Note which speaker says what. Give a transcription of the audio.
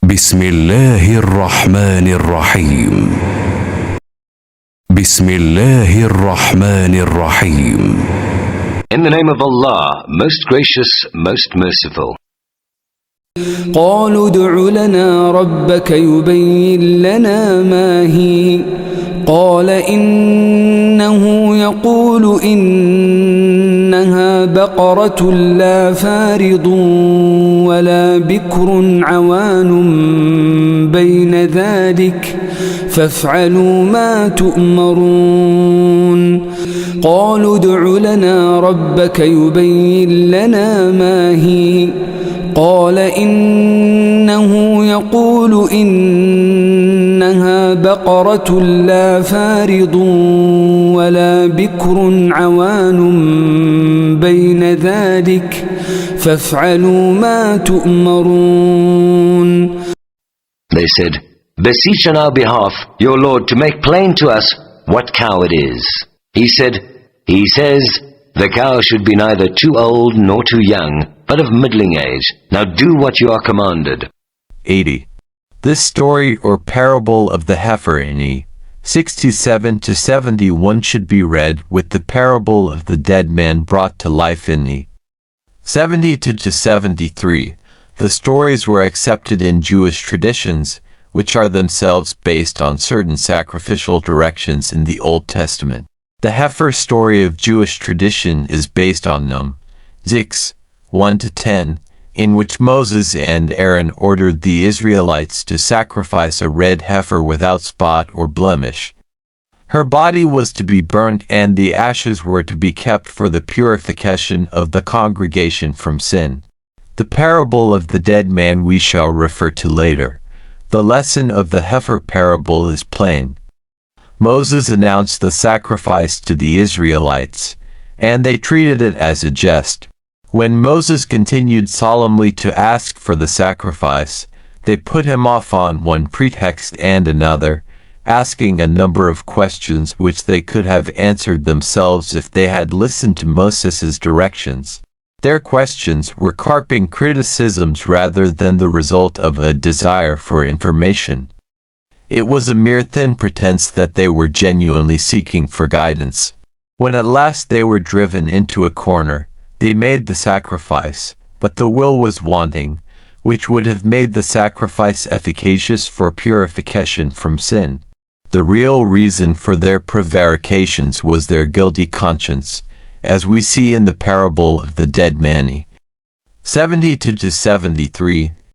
Speaker 1: بسم الله الرحمن الرحيم. بسم الله الرحمن الرحيم.
Speaker 2: In the name of Allah, most gracious, most merciful.
Speaker 3: قالوا ادع لنا ربك يبين لنا ما هي قال إنه يقول إنها بقرة لا فارض ولا بكر عوان بين ذلك فافعلوا ما تؤمرون قالوا ادع لنا ربك يبين لنا ما هي قال إنه يقول إنها بقرة لا فارض ولا بكر عوان بين ذلك فافعلوا ما تؤمرون.
Speaker 2: They said, beseech on our behalf your Lord to make plain to us what cow it is. He said, He says, the cow should be neither too old nor too young, but of middling age. Now do what you are commanded.
Speaker 4: 80. This story or parable of the heifer in E. 67 to 71 should be read with the parable of the dead man brought to life in E. 72 to 73. The stories were accepted in Jewish traditions, which are themselves based on certain sacrificial directions in the Old Testament. The heifer story of Jewish tradition is based on Num. 6, 1 to 10, in which Moses and Aaron ordered the Israelites to sacrifice a red heifer without spot or blemish. Her body was to be burnt and the ashes were to be kept for the purification of the congregation from sin. The parable of the dead man we shall refer to later. The lesson of the heifer parable is plain. Moses announced the sacrifice to the Israelites, and they treated it as a jest. When Moses continued solemnly to ask for the sacrifice, they put him off on one pretext and another, asking a number of questions which they could have answered themselves if they had listened to Moses' directions. Their questions were carping criticisms rather than the result of a desire for information. It was a mere thin pretense that they were genuinely seeking for guidance. When at last they were driven into a corner, they made the sacrifice, but the will was wanting, which would have made the sacrifice efficacious for purification from sin. The real reason for their prevarications was their guilty conscience, as we see in the parable of the dead man. 72 to 73.